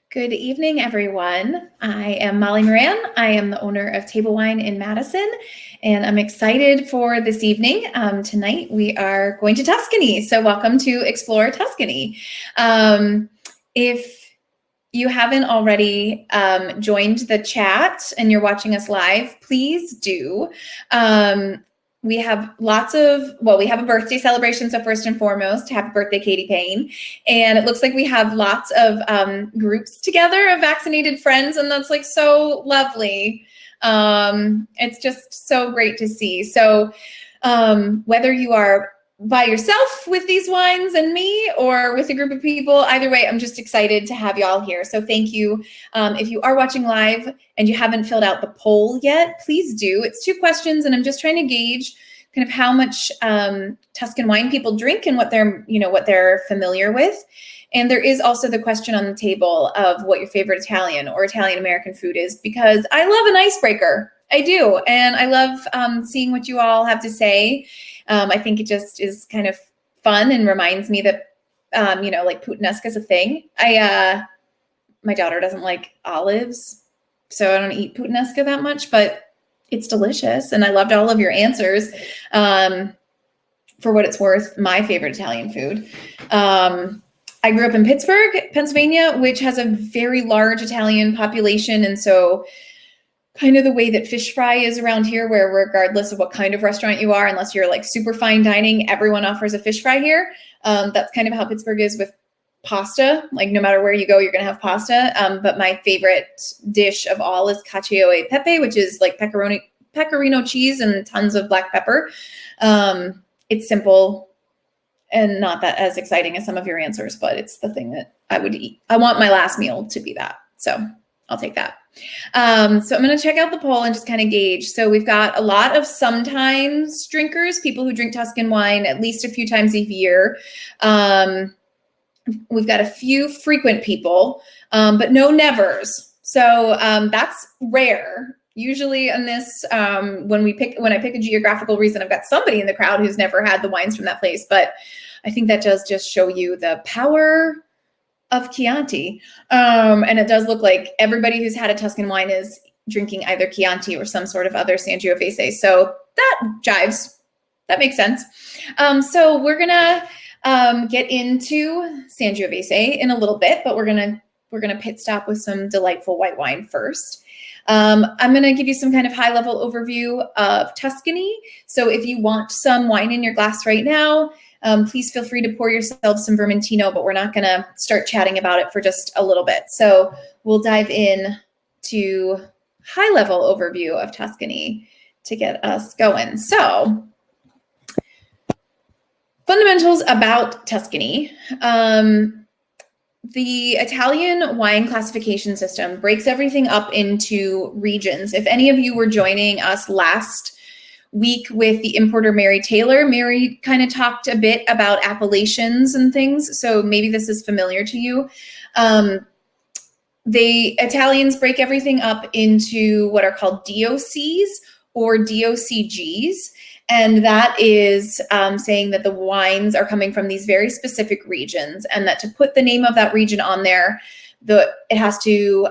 Good evening, everyone. I am Molly Moran. I am the owner of Table Wine in Madison, and I'm excited for this evening. Tonight, we are going to Tuscany, so welcome to Explore Tuscany. If you haven't already joined the chat and you're watching us live, please do. We have we have a birthday celebration. So first and foremost, happy birthday, Katie Payne. And it looks like we have lots of groups together of vaccinated friends, and that's like so lovely. It's just so great to see. So whether you are by yourself with these wines and me, or with a group of people, either way, I'm just excited to have you all here. So thank you. If you are watching live and you haven't filled out the poll yet, please do. It's 2 questions, and I'm just trying to gauge kind of how much Tuscan wine people drink and what they're familiar with. And there is also the question on the table of what your favorite Italian or Italian American food is, because I love an icebreaker. I do. And I love seeing what you all have to say. I think it just is kind of fun and reminds me that, like puttanesca is a thing. My daughter doesn't like olives, so I don't eat puttanesca that much, but it's delicious. And I loved all of your answers. For what it's worth, my favorite Italian food. I grew up in Pittsburgh, Pennsylvania, which has a very large Italian population. And so kind of the way that fish fry is around here, where regardless of what kind of restaurant you are, unless you're like super fine dining, everyone offers a fish fry here. That's kind of how Pittsburgh is with pasta. Like no matter where you go, you're going to have pasta. But my favorite dish of all is cacio e pepe, which is like pecorino cheese and tons of black pepper. It's simple and not that as exciting as some of your answers, but it's the thing that I would eat. I want my last meal to be that. So I'll take that. So I'm going to check out the poll and just kind of gauge. So we've got a lot of sometimes drinkers, people who drink Tuscan wine at least a few times a year. We've got a few frequent people, but no nevers. So that's rare. Usually in this, when I pick a geographical reason, I've got somebody in the crowd who's never had the wines from that place. But I think that does just show you the power of Chianti. And it does look like everybody who's had a Tuscan wine is drinking either Chianti or some sort of other Sangiovese. So that jives. That makes sense. So we're gonna get into Sangiovese in a little bit, but we're gonna pit stop with some delightful white wine first. I'm going to give you some kind of high-level overview of Tuscany. So if you want some wine in your glass right now, please feel free to pour yourself some Vermentino, but we're not going to start chatting about it for just a little bit. So we'll dive in to high-level overview of Tuscany to get us going. So fundamentals about Tuscany. The Italian wine classification system breaks everything up into regions. If any of you were joining us last week with the importer, Mary Taylor, Mary kind of talked a bit about appellations and things. So maybe this is familiar to you. The Italians break everything up into what are called DOCs or DOCGs. And that is saying that the wines are coming from these very specific regions, and that to put the name of that region on there, it has to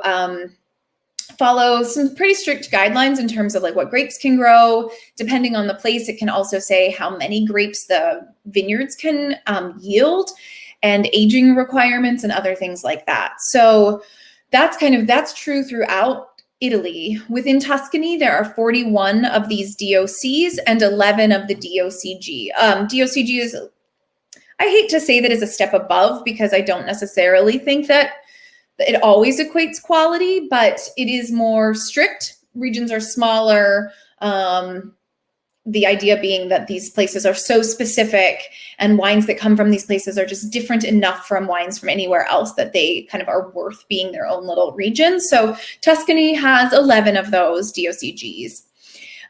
follow some pretty strict guidelines in terms of like what grapes can grow. Depending on the place, it can also say how many grapes the vineyards can yield, and aging requirements and other things like that. So that's true throughout Italy. Within Tuscany, there are 41 of these DOCs and 11 of the DOCG. DOCG is, I hate to say that is a step above, because I don't necessarily think that it always equates quality, but it is more strict. Regions are smaller. The idea being that these places are so specific, and wines that come from these places are just different enough from wines from anywhere else that they kind of are worth being their own little region. So Tuscany has 11 of those DOCGs.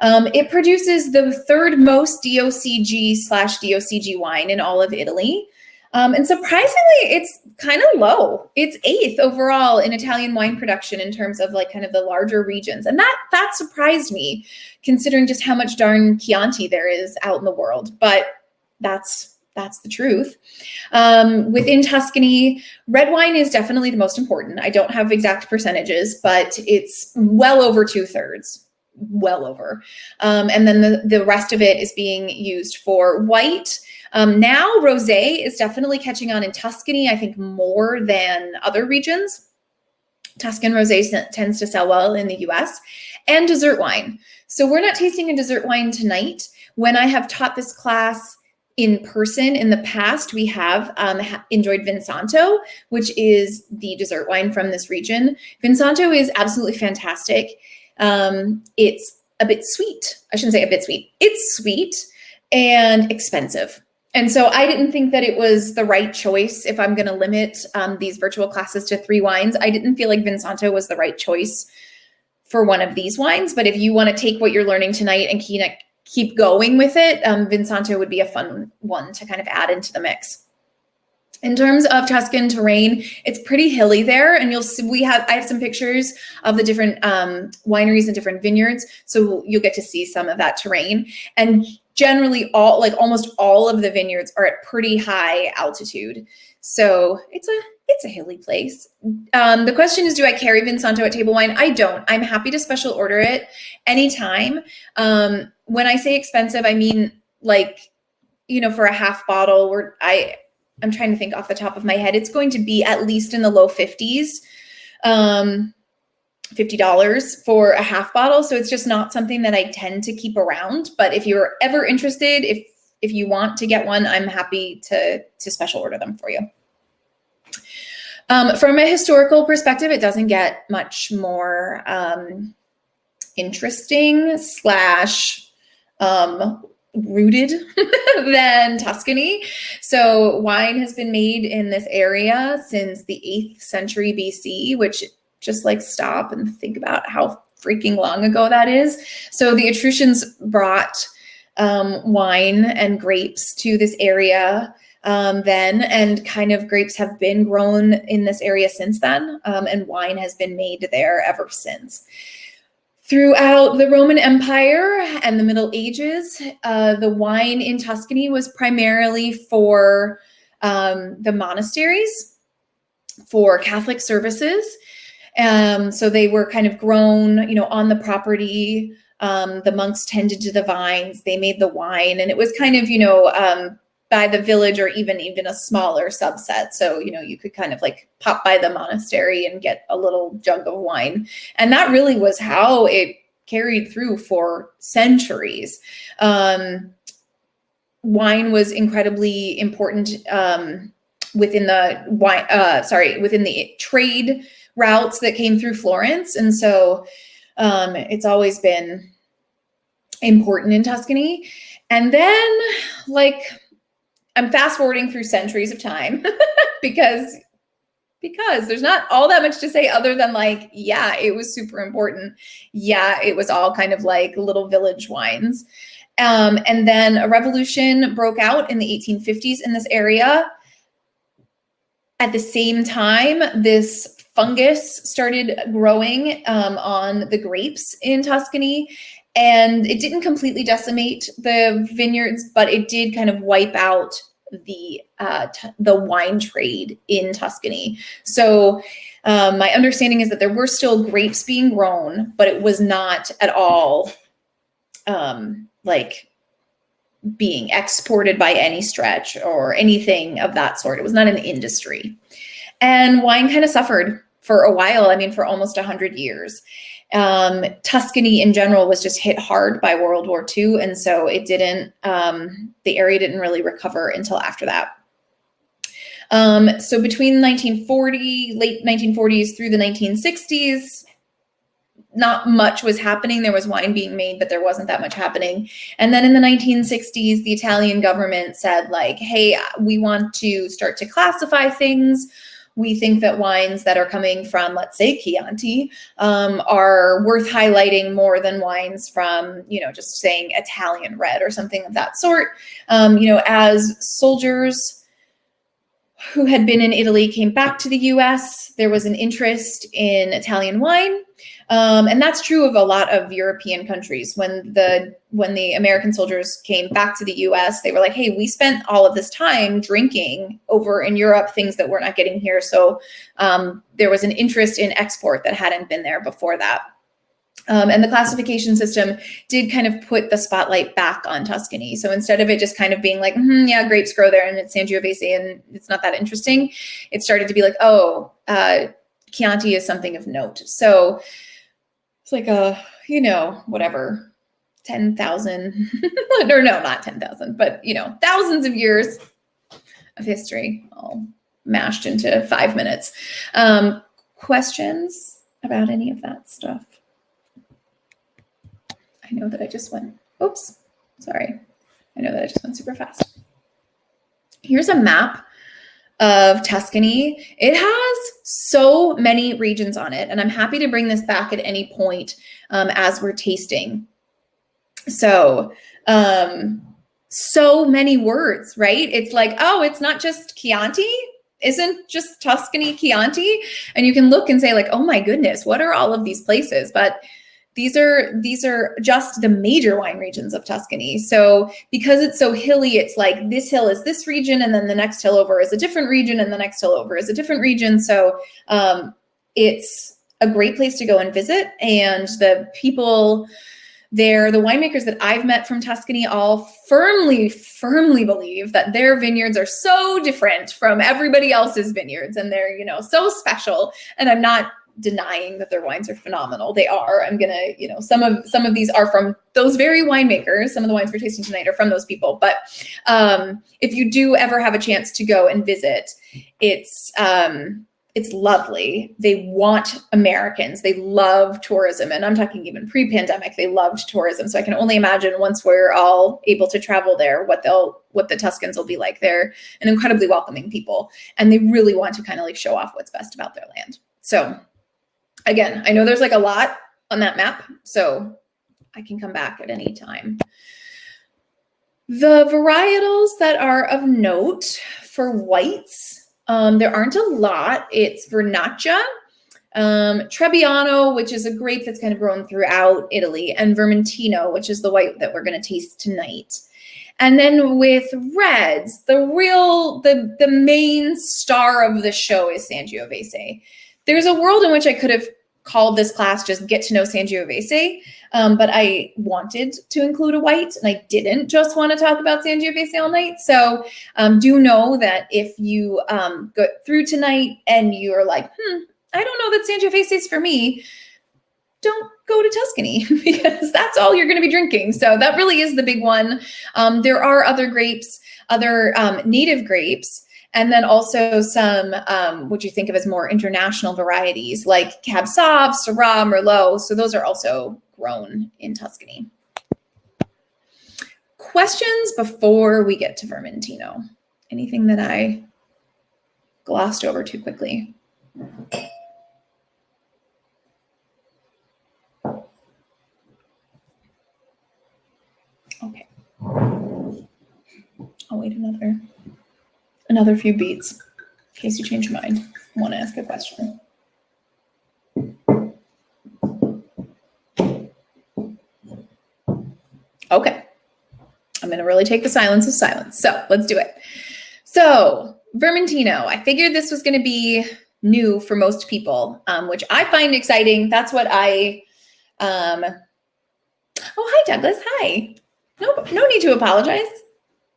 It produces the third most DOCG/DOCG wine in all of Italy. And surprisingly, it's kind of low. It's 8th overall in Italian wine production in terms of like kind of the larger regions. And that surprised me, considering just how much darn Chianti there is out in the world. But that's that's the truth. Within Tuscany, red wine is definitely the most important. I don't have exact percentages, but it's well over 2/3, well over. And then the rest of it is being used for white. Now rosé is definitely catching on in Tuscany, I think more than other regions. Tuscan rosé tends to sell well in the US, and dessert wine. So we're not tasting a dessert wine tonight. When I have taught this class in person in the past, we have enjoyed Vinsanto, which is the dessert wine from this region. Vinsanto is absolutely fantastic. It's a bit sweet. I shouldn't say a bit sweet. It's sweet and expensive. And so I didn't think that it was the right choice if I'm going to limit these virtual classes to 3 wines. I didn't feel like Vinsanto was the right choice for one of these wines. But if you want to take what you're learning tonight and keep going with it, Vinsanto would be a fun one to kind of add into the mix. In terms of Tuscan terrain, it's pretty hilly there, and you'll see I have some pictures of the different wineries and different vineyards, so you'll get to see some of that terrain. And generally, almost all of the vineyards are at pretty high altitude, so it's a hilly place. The question is, do I carry Vinsanto at table wine? I don't. I'm happy to special order it anytime. When I say expensive, I mean for a half bottle, I'm trying to think off the top of my head. It's going to be at least in the low 50s, $50 for a half bottle. So it's just not something that I tend to keep around. But if you're ever interested, if you want to get one, I'm happy to special order them for you. From a historical perspective, it doesn't get much more interesting / rooted than Tuscany. So wine has been made in this area since the 8th century BC, which just stop and think about how freaking long ago that is. So the Etruscans brought wine and grapes to this area then, and kind of grapes have been grown in this area since then, and wine has been made there ever since. Throughout the Roman Empire and the Middle Ages, the wine in Tuscany was primarily for the monasteries, for Catholic services. So they were kind of grown, on the property. The monks tended to the vines. They made the wine, and it was kind of, by the village or even a smaller subset. So, you could kind of pop by the monastery and get a little jug of wine. And that really was how it carried through for centuries. Wine was incredibly important within the trade routes that came through Florence. And so it's always been important in Tuscany. And then I'm fast forwarding through centuries of time because there's not all that much to say other than yeah, it was super important. Yeah, it was all kind of little village wines. And then a revolution broke out in the 1850s in this area. At the same time, this fungus started growing on the grapes in Tuscany. And it didn't completely decimate the vineyards, but it did kind of wipe out the wine trade in Tuscany. So my understanding is that there were still grapes being grown, but it was not at all being exported by any stretch or anything of that sort. It was not an industry. And wine kind of suffered for a while. I mean, for almost 100 years. Tuscany in general was just hit hard by World War II. And so it didn't, the area didn't really recover until after that. So between late 1940s through the 1960s, not much was happening. There was wine being made, but there wasn't that much happening. And then in the 1960s, the Italian government said hey, we want to start to classify things. We think that wines that are coming from, let's say, Chianti, are worth highlighting more than wines from, just saying Italian red or something of that sort. As soldiers who had been in Italy came back to the US. There was an interest in Italian wine. And that's true of a lot of European countries. When the American soldiers came back to the US, they were like, hey, we spent all of this time drinking over in Europe things that we're not getting here. So there was an interest in export that hadn't been there before that. And the classification system did kind of put the spotlight back on Tuscany. So instead of it just kind of being like, yeah, grapes grow there and it's Sangiovese and it's not that interesting, it started to be like, oh, Chianti is something of note. So it's like whatever, 10,000, or no, not 10,000, but, thousands of years of history all mashed into 5 minutes. Questions about any of that stuff? I know that I just went, oops, sorry. I know that I just went super fast. Here's a map of Tuscany. It has so many regions on it, and I'm happy to bring this back at any point as we're tasting. So, so many words, right? It's like, oh, it's not just Chianti. Isn't just Tuscany Chianti? And you can look and say like, oh my goodness, what are all of these places? But these are just the major wine regions of Tuscany. So because it's so hilly, it's like this hill is this region, and then the next hill over is a different region, and the next hill over is a different region. So it's a great place to go and visit. And the people there, the winemakers that I've met from Tuscany, all firmly believe that their vineyards are so different from everybody else's vineyards, and they're, so special. And I'm not denying that their wines are phenomenal. They are. I'm gonna, some of these are from those very winemakers. Some of the wines we're tasting tonight are from those people. But if you do ever have a chance to go and visit, it's lovely. They want Americans. They love tourism, and I'm talking even pre-pandemic. They loved tourism. So I can only imagine once we're all able to travel there, what the Tuscans will be like. They're an incredibly welcoming people, and they really want to kind of like show off what's best about their land. So again, I know there's like a lot on that map, so I can come back at any time. The varietals that are of note for whites, there aren't a lot. It's Vernaccia, Trebbiano, which is a grape that's kind of grown throughout Italy, and Vermentino, which is the white that we're going to taste tonight. And then with reds, the main star of the show is Sangiovese. There's a world in which I could have called this class just Get to Know Sangiovese, but I wanted to include a white, and I didn't just want to talk about Sangiovese all night. So do know that if you go through tonight and you're like, I don't know that Sangiovese is for me, don't go to Tuscany because that's all you're going to be drinking. So that really is the big one. There are other grapes, other native grapes, and then also some, what you think of as more international varieties like Cab Sauv, Syrah, Merlot. So those are also grown in Tuscany. Questions before we get to Vermentino? Anything that I glossed over too quickly? Okay. I'll wait another few beats in case you change your mind. I want to ask a question. Okay. I'm going to really take the silence as silence. So let's do it. So Vermentino, I figured this was going to be new for most people, which I find exciting. That's what oh, hi, Douglas. Hi. No need to apologize.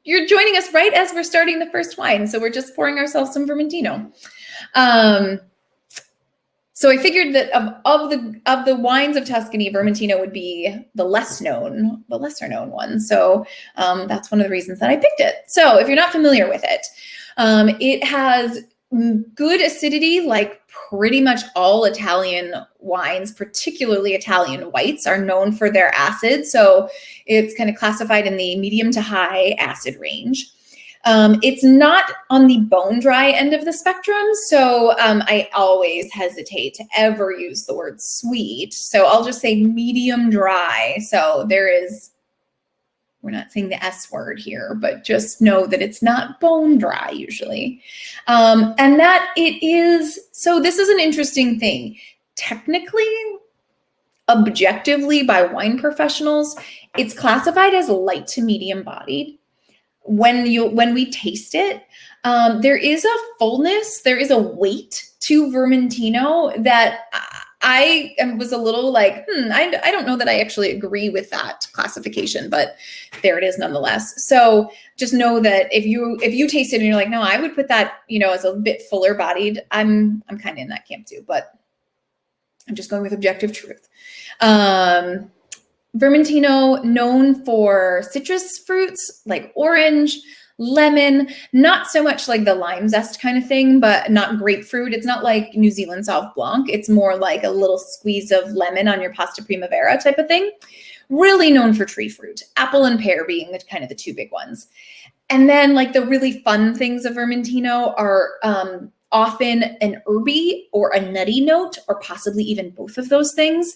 You're joining us right as we're starting the first wine. So we're just pouring ourselves some Vermentino. So I figured that of the wines of Tuscany, Vermentino would be the lesser known one. So that's one of the reasons that I picked it. So if you're not familiar with it, it has good acidity, like pretty much all Italian wines, particularly Italian whites, are known for their acid. So it's kind of classified in the medium to high acid range. It's not on the bone dry end of the spectrum. So I always hesitate to ever use the word sweet. So I'll just say medium dry. So there is we're not saying the S word here, but just know that it's not bone dry usually. And that it is, so this is an interesting thing. Technically, objectively by wine professionals, it's classified as light to medium bodied. When we taste it, there is a fullness, there is a weight to Vermentino that I was a little like, I don't know that I actually agree with that classification, but there it is nonetheless. So just know that if you taste it and you're like, no, I would put that, as a bit fuller bodied, I'm kind of in that camp too, but I'm just going with objective truth. Vermentino, known for citrus fruits like orange, lemon, not so much like the lime zest kind of thing, but not grapefruit. It's not like New Zealand Sauv Blanc. It's more like a little squeeze of lemon on your pasta primavera type of thing. Really known for tree fruit, apple and pear being kind of the two big ones. And then like the really fun things of Vermentino are often an herby or a nutty note, or possibly even both of those things,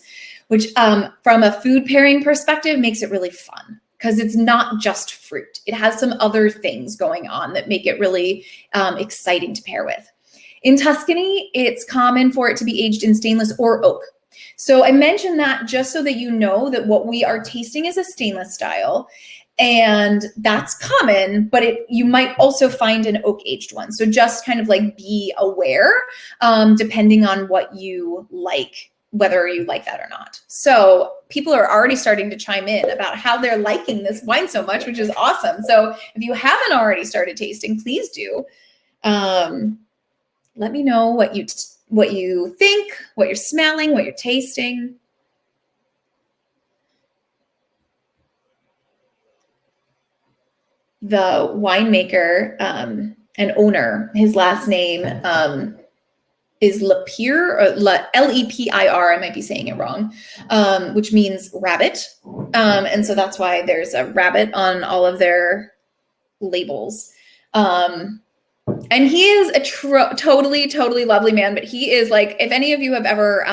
which from a food pairing perspective makes it really fun because it's not just fruit. It has some other things going on that make it really exciting to pair with. In Tuscany, it's common for it to be aged in stainless or oak. So I mentioned that just so that you know that what we are tasting is a stainless style. And that's common, but you might also find an oak aged one. So just kind of like be aware, depending on what you like, whether you like that or not. So people are already starting to chime in about how they're liking this wine so much, which is awesome. So if you haven't already started tasting, please do. Let me know what you think, what you're smelling, what you're tasting. The winemaker and owner, his last name is Lepir, or L-E-P-I-R, I might be saying it wrong, which means rabbit. And so that's why there's a rabbit on all of their labels. And he is a totally, totally lovely man, but he is like, if any of you have ever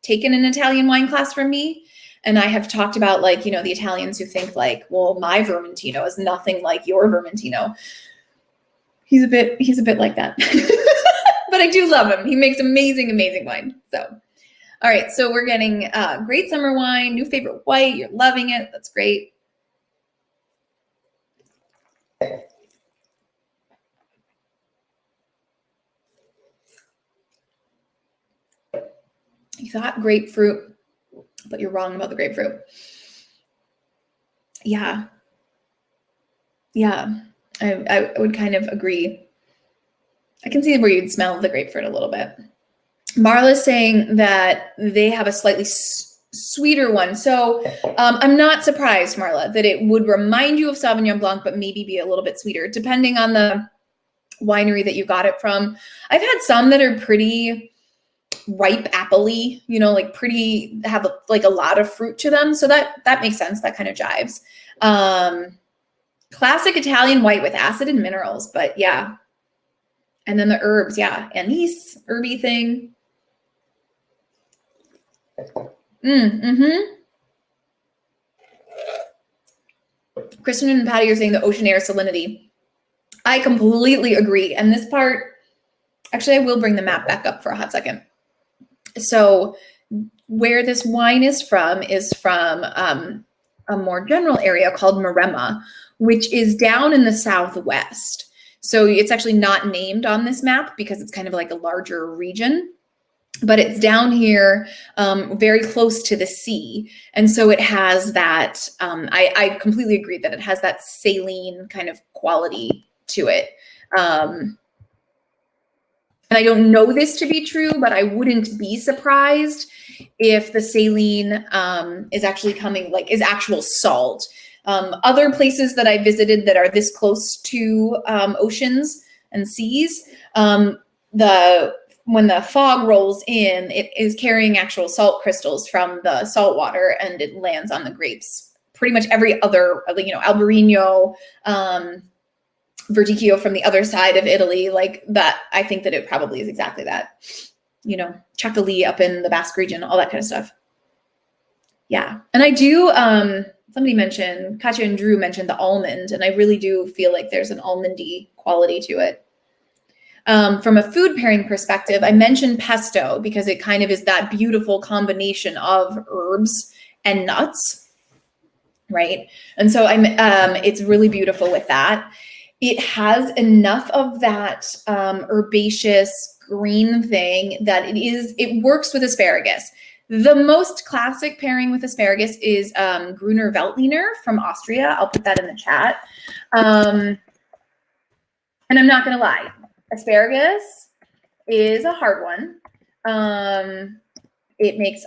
taken an Italian wine class from me, and I have talked about like, the Italians who think like, well, my Vermentino is nothing like your Vermentino. He's a bit like that, but I do love him. He makes amazing, amazing wine. So, all right. So we're getting great summer wine, new favorite white. You're loving it. That's great. You thought grapefruit, but you're wrong about the grapefruit. Yeah. I would kind of agree. I can see where you'd smell the grapefruit a little bit. Marla's saying that they have a slightly sweeter one. So I'm not surprised, Marla, that it would remind you of Sauvignon Blanc, but maybe be a little bit sweeter, depending on the winery that you got it from. I've had some that are pretty ripe appley, like pretty, have like a lot of fruit to them. So that makes sense. That kind of jives. Classic Italian white with acid and minerals, but yeah. And then the herbs, yeah. Anise, herby thing. Kristen and Patty are saying the ocean air salinity. I completely agree. And this part, actually, I will bring the map back up for a hot second. So where this wine is from a more general area called Maremma, which is down in the southwest. So it's actually not named on this map because it's kind of like a larger region, but it's down here very close to the sea. And so it has that, I completely agree that it has that saline kind of quality to it. And I don't know this to be true, but I wouldn't be surprised if the saline is actually coming, like is actual salt. Other places that I visited that are this close to oceans and seas, when the fog rolls in, it is carrying actual salt crystals from the salt water, and it lands on the grapes. Pretty much every other, Albarino, Verdicchio from the other side of Italy, like that, I think that it probably is exactly that. Chocolate up in the Basque region, all that kind of stuff. Yeah. And I do, somebody mentioned, Katya and Drew mentioned the almond, and I really do feel like there's an almondy quality to it. From a food pairing perspective, I mentioned pesto because it kind of is that beautiful combination of herbs and nuts, right? And so it's really beautiful with that. It has enough of that herbaceous green thing that it works with asparagus. The most classic pairing with asparagus is Gruner Veltliner from Austria. I'll put that in the chat. And I'm not going to lie, asparagus is a hard one. It makes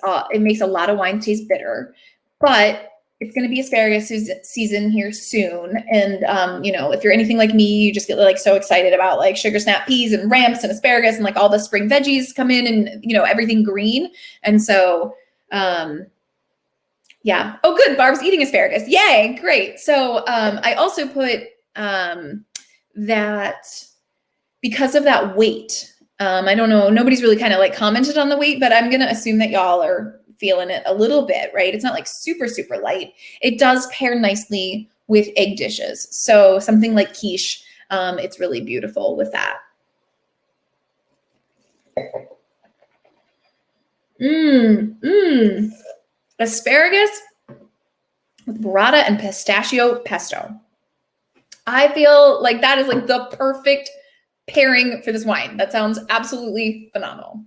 a lot of wine taste bitter, but it's going to be asparagus season here soon. And, if you're anything like me, you just get like so excited about like sugar snap peas and ramps and asparagus and like all the spring veggies come in and, everything green. And so, yeah. Oh, good. Barb's eating asparagus. Yay. Great. So, I also put, that because of that weight, I don't know, nobody's really kind of like commented on the weight, but I'm going to assume that y'all are feeling it a little bit, right? It's not like super, super light. It does pair nicely with egg dishes. So something like quiche, it's really beautiful with that. Asparagus with burrata and pistachio pesto. I feel like that is like the perfect pairing for this wine. That sounds absolutely phenomenal.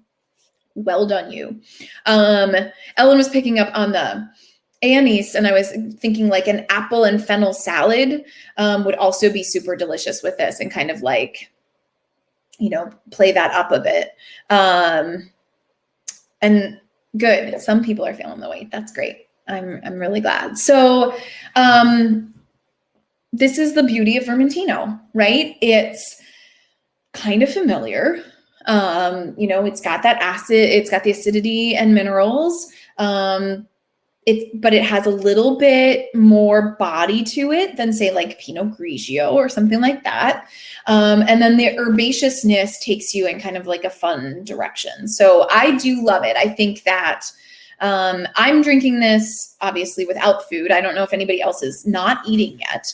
Well done, you. Ellen was picking up on the anise, and I was thinking like an apple and fennel salad would also be super delicious with this and kind of like, play that up a bit. And good. Some people are feeling the weight. That's great. I'm really glad. So this is the beauty of Vermentino, right? It's kind of familiar. It's got that acid, it's got the acidity and minerals. But it has a little bit more body to it than say like Pinot Grigio or something like that. And then the herbaceousness takes you in kind of like a fun direction. So I do love it. I think that I'm drinking this obviously without food. I don't know if anybody else is not eating yet.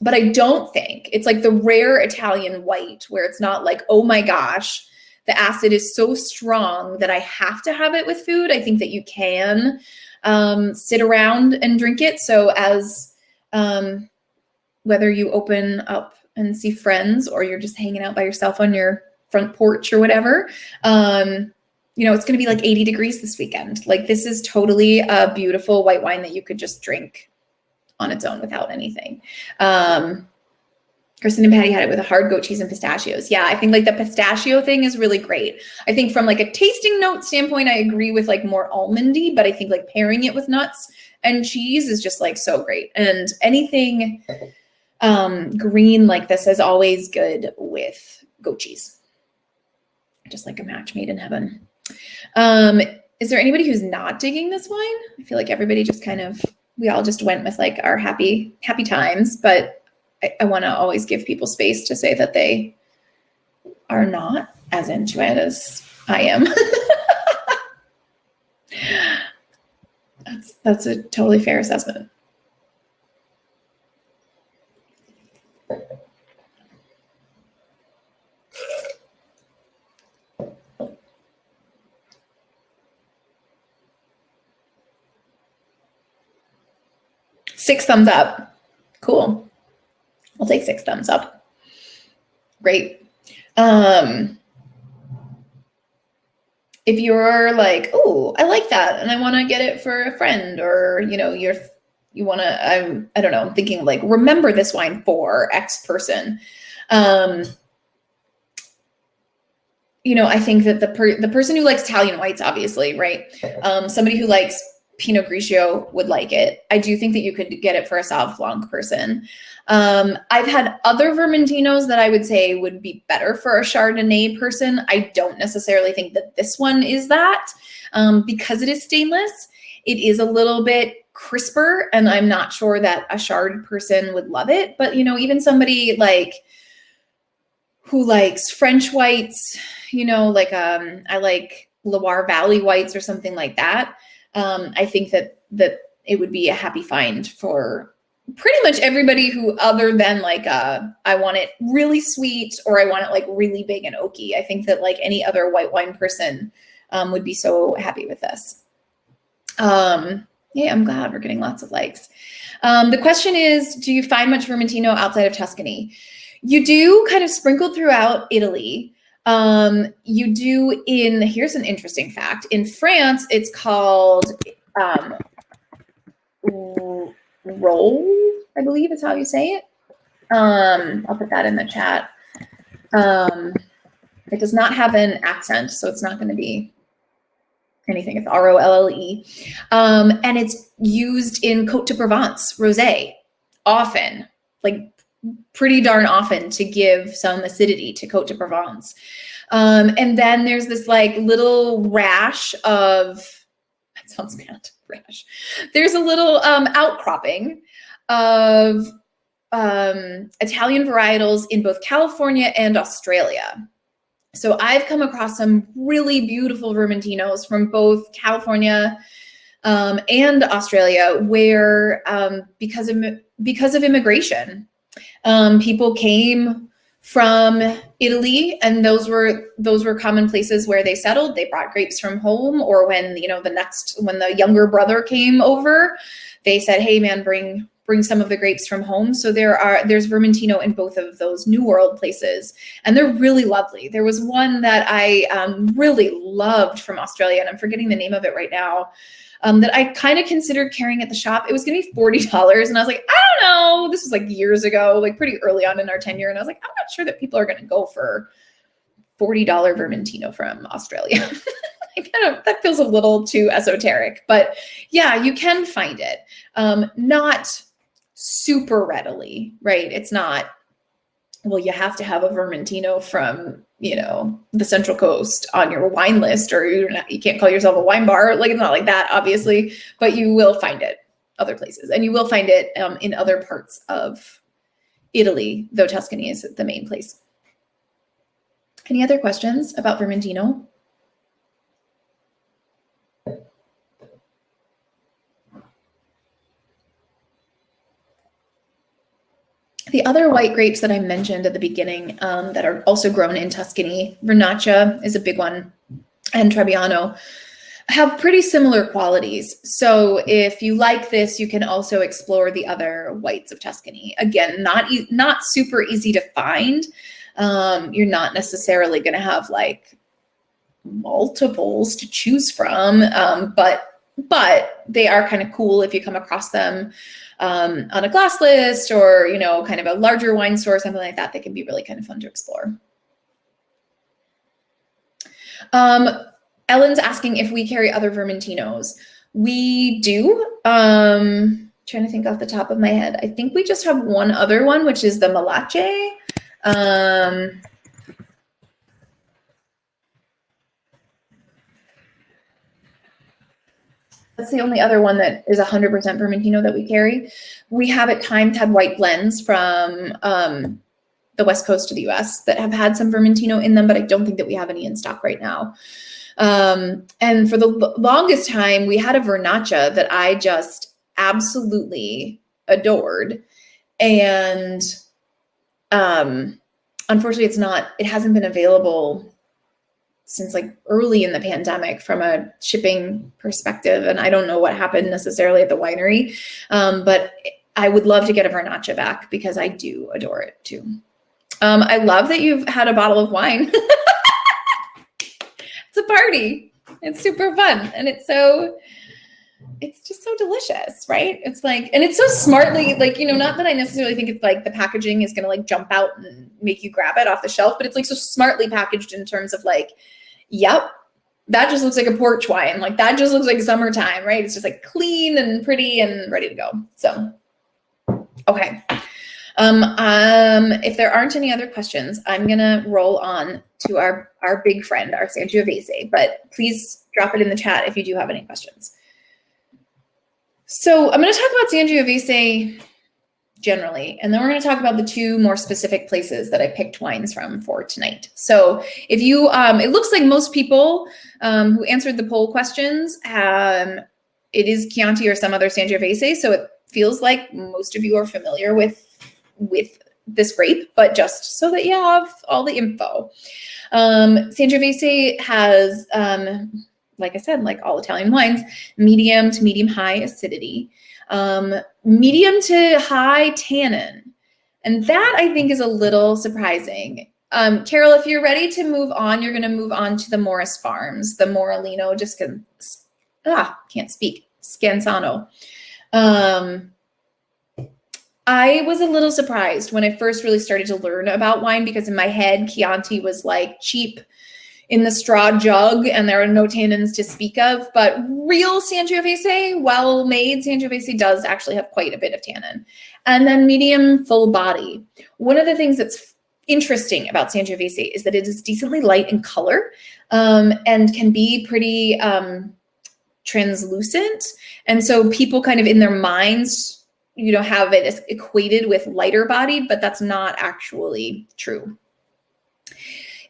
But I don't think it's like the rare Italian white where it's not like, oh my gosh, the acid is so strong that I have to have it with food. I think that you can sit around and drink it. So as whether you open up and see friends or you're just hanging out by yourself on your front porch or whatever, it's going to be like 80 degrees this weekend. Like this is totally a beautiful white wine that you could just drink on its own without anything. Kristen and Patty had it with a hard goat cheese and pistachios. Yeah, I think like the pistachio thing is really great. I think from like a tasting note standpoint, I agree with like more almondy, but I think like pairing it with nuts and cheese is just like so great. And anything green like this is always good with goat cheese. Just like a match made in heaven. Is there anybody who's not digging this wine? I feel like everybody just we all just went with like our happy times, but I want to always give people space to say that they are not as into it as I am. That's a totally fair assessment. Six thumbs up. Cool. I'll take 6 thumbs up. Great. If you're like, oh, I like that and I want to get it for a friend, or you want to, I don't know, I'm thinking like, remember this wine for X person. I think that the person who likes Italian whites, obviously, right? Somebody who likes Pinot Grigio would like it. I do think that you could get it for a Sauv Blanc person. I've had other Vermentinos that I would say would be better for a Chardonnay person. I don't necessarily think that this one is that. Because it is stainless, it is a little bit crisper, and I'm not sure that a Chard person would love it. But, even somebody like who likes French whites, I like Loire Valley whites or something like that. I think that it would be a happy find for pretty much everybody who, other than like I want it really sweet or I want it like really big and oaky. I think that like any other white wine person would be so happy with this. Yeah, I'm glad we're getting lots of likes. The question is, do you find much Vermentino outside of Tuscany? You do, kind of sprinkled throughout Italy. You do here's an interesting fact. In France, it's called roll, I believe is how you say it. I'll put that in the chat. It does not have an accent, so it's not going to be anything. It's R-O-L-L-E. And it's used in Côte de Provence rosé often, like pretty darn often, to give some acidity to Côte de Provence. And then there's this like little rash of, that sounds bad, rash. There's a little outcropping of Italian varietals in both California and Australia. So I've come across some really beautiful Vermentinos from both California and Australia, where because of immigration, people came from Italy, and those were common places where they settled. They brought grapes from home, or when when the younger brother came over, they said, "Hey, man, bring some of the grapes from home." So there's Vermentino in both of those New World places, and they're really lovely. There was one that I really loved from Australia, and I'm forgetting the name of it right now, that I kind of considered carrying at the shop. It was going to be $40, and I was like, I don't know. This was like years ago, like pretty early on in our tenure, and I was like, I'm not sure that people are going to go for $40 Vermentino from Australia. That feels a little too esoteric, but yeah, you can find it. Not super readily, right? It's not, well, you have to have a Vermentino from, the Central Coast on your wine list, or you can't call yourself a wine bar. Like, it's not like that, obviously, but you will find it other places, and you will find it in other parts of Italy, though Tuscany is the main place. Any other questions about Vermentino? The other white grapes that I mentioned at the beginning that are also grown in Tuscany, Vernaccia is a big one, and Trebbiano, have pretty similar qualities. So if you like this, you can also explore the other whites of Tuscany. Again, not super easy to find. You're not necessarily going to have like multiples to choose from, but they are kind of cool if you come across them on a glass list, or kind of a larger wine store, something like that. They can be really kind of fun to explore. Ellen's asking if we carry other Vermentinos. We do. Trying to think off the top of my head. I think we just have one other one, which is the Malache. That's the only other one that is 100% Vermentino that we carry. We have at times had white blends from the West Coast of the US that have had some Vermentino in them, but I don't think that we have any in stock right now. And for the longest time, we had a Vernaccia that I just absolutely adored. And unfortunately, it hasn't been available since like early in the pandemic from a shipping perspective. And I don't know what happened necessarily at the winery, but I would love to get a Vernaccia back because I do adore it too. I love that you've had a bottle of wine. It's a party. It's super fun. And it's just so delicious, right? It's like, and it's so smartly, like, not that I necessarily think it's like the packaging is going to like jump out and make you grab it off the shelf, but it's like so smartly packaged in terms of like, yep, that just looks like a porch wine. Like that just looks like summertime, right? It's just like clean and pretty and ready to go. So, okay. If there aren't any other questions, I'm going to roll on to our big friend, our Sangiovese, but please drop it in the chat if you do have any questions. So I'm going to talk about Sangiovese generally, and then we're going to talk about the two more specific places that I picked wines from for tonight. So if you, it looks like most people who answered the poll questions it is Chianti or some other Sangiovese, so it feels like most of you are familiar with this grape, but just so that you have all the info. Sangiovese has, like I said, like all Italian wines, medium to medium high acidity, medium to high tannin. And that I think is a little surprising. Carol, if you're ready to move on, you're going to move on to the Morris Farms, the Morellino can't speak, Scansano. I was a little surprised when I first really started to learn about wine, because in my head, Chianti was like cheap in the straw jug and there are no tannins to speak of, but real Sangiovese, well-made Sangiovese does actually have quite a bit of tannin. And then medium full body. One of the things that's interesting about Sangiovese is that it is decently light in color, and can be pretty translucent. And so people kind of in their minds, have it equated with lighter bodied, but that's not actually true.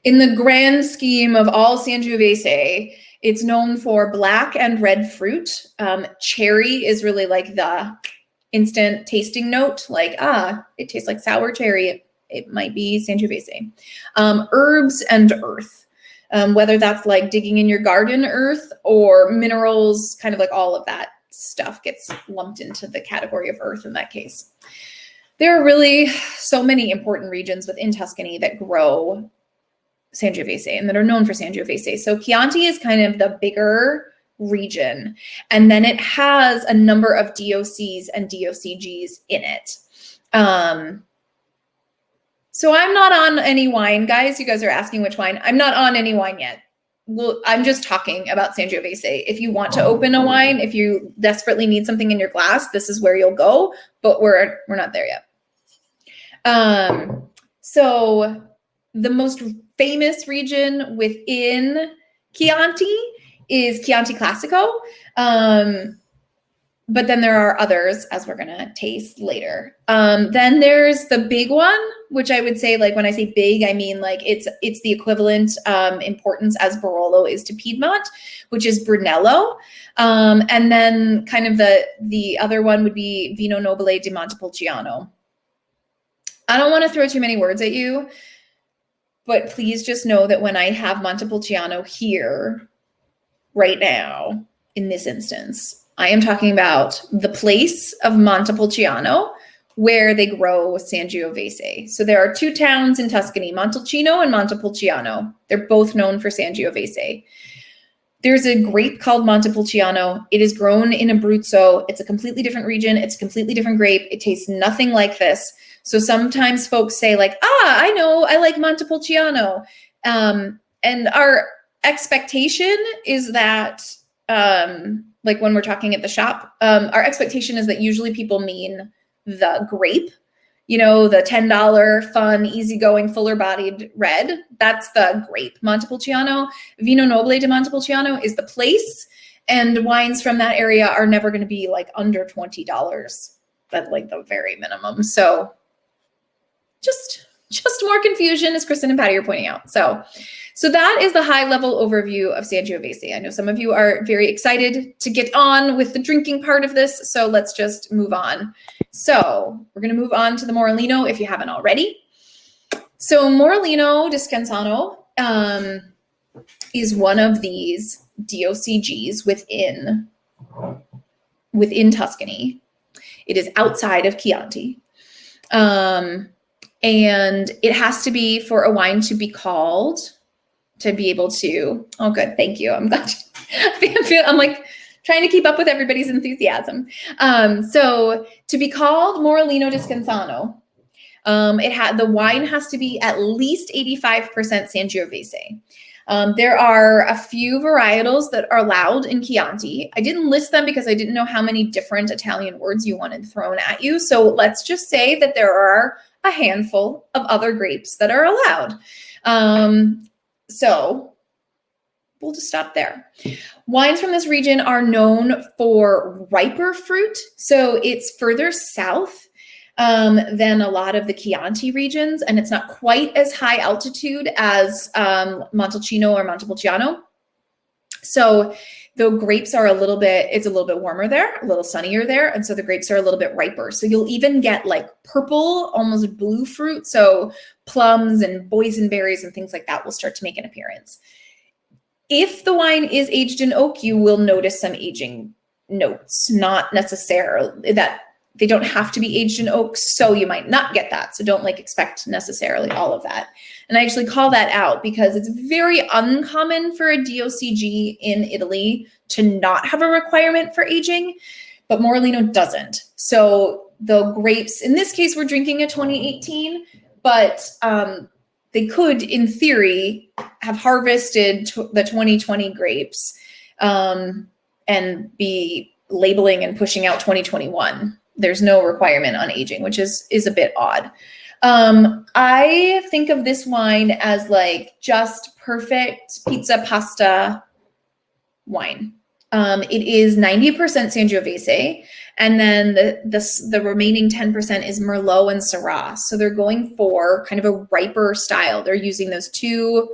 In the grand scheme of all Sangiovese, it's known for black and red fruit. Cherry is really like the instant tasting note, like, it tastes like sour cherry. It might be Sangiovese. Herbs and earth, whether that's like digging in your garden earth or minerals, kind of like all of that stuff gets lumped into the category of earth in that case. There are really so many important regions within Tuscany that grow Sangiovese and that are known for Sangiovese. So Chianti is kind of the bigger region, and then it has a number of DOCs and DOCGs in it. So I'm not on any wine, guys. You guys are asking which wine. I'm not on any wine yet. Well, I'm just talking about Sangiovese. If you want to open a wine, if you desperately need something in your glass, this is where you'll go, but we're not there yet. So the most famous region within Chianti is Chianti Classico. But then there are others, as we're going to taste later. Then there's the big one, which I would say, like, when I say big, I mean like it's the equivalent importance as Barolo is to Piedmont, which is Brunello. And then kind of the other one would be Vino Nobile di Montepulciano. I don't want to throw too many words at you, but please just know that when I have Montepulciano here right now, in this instance, I am talking about the place of Montepulciano where they grow Sangiovese. So there are two towns in Tuscany, Montalcino and Montepulciano. They're both known for Sangiovese. There's a grape called Montepulciano. It is grown in Abruzzo. It's a completely different region. It's a completely different grape. It tastes nothing like this. So sometimes folks say like, I know, I like Montepulciano. And our expectation is that, like when we're talking at the shop, our expectation is that usually people mean the grape, the $10 fun, easygoing, fuller bodied red. That's the grape. Montepulciano, Vino Nobile di Montepulciano is the place, and wines from that area are never going to be like under $20. That's like the very minimum. So just more confusion, as Kristen and Patty are pointing out. So that is the high level overview of Sangiovese. I know some of you are very excited to get on with the drinking part of this, so let's just move on. So we're going to move on to the Morellino if you haven't already. So Morellino di Scansano is one of these DOCGs within Tuscany. It is outside of Chianti. And it has to be, for a wine to be called, to be able to, oh good, thank you. I'm glad. I'm like trying to keep up with everybody's enthusiasm. So to be called Morellino di Scansano, the wine has to be at least 85% Sangiovese. There are a few varietals that are allowed in Chianti. I didn't list them because I didn't know how many different Italian words you wanted thrown at you. So let's just say that there are a handful of other grapes that are allowed. So we'll just stop there. Wines from this region are known for riper fruit. So it's further south than a lot of the Chianti regions, and it's not quite as high altitude as Montalcino or Montepulciano. So the grapes are it's a little bit warmer there, a little sunnier there. And so the grapes are a little bit riper. So you'll even get like purple, almost blue fruit. So plums and boysenberries and things like that will start to make an appearance. If the wine is aged in oak, you will notice some aging notes, not necessarily that they don't have to be aged in oak. So you might not get that. So don't like expect necessarily all of that. And I actually call that out because it's very uncommon for a DOCG in Italy to not have a requirement for aging, but Morellino doesn't. So the grapes, in this case, we're drinking a 2018, but they could, in theory, have harvested the 2020 grapes and be labeling and pushing out 2021. There's no requirement on aging, which is a bit odd. I think of this wine as like just perfect pizza pasta wine. It is 90% Sangiovese, and then the remaining 10% is Merlot and Syrah. So they're going for kind of a riper style. They're using those two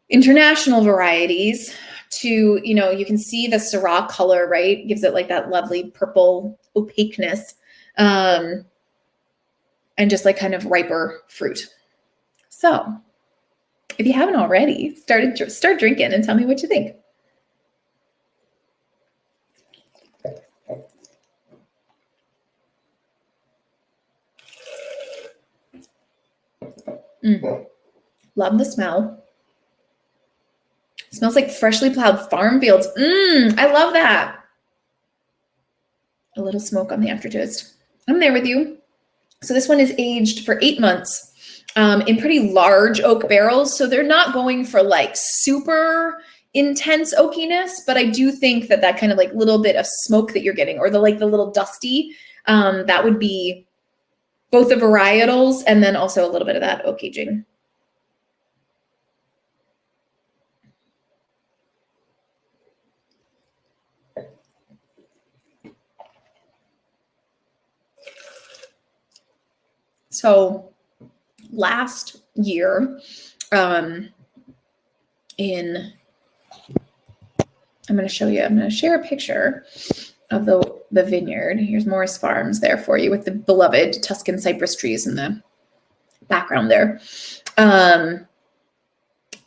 international varieties to, you can see the Syrah color, right? It gives it like that lovely purple opaqueness, and just like kind of riper fruit. So if you haven't already, start drinking and tell me what you think. Love the smell. It smells like freshly plowed farm fields. I love that. A little smoke on the aftertaste. I'm there with you. So this one is aged for 8 months in pretty large oak barrels. So they're not going for like super intense oakiness, but I do think that kind of like little bit of smoke that you're getting, or the little dusty, that would be both the varietals and then also a little bit of that oak aging. So last year, I'm going to show you, I'm going to share a picture of the vineyard. Here's Morris Farms there for you with the beloved Tuscan cypress trees in the background there.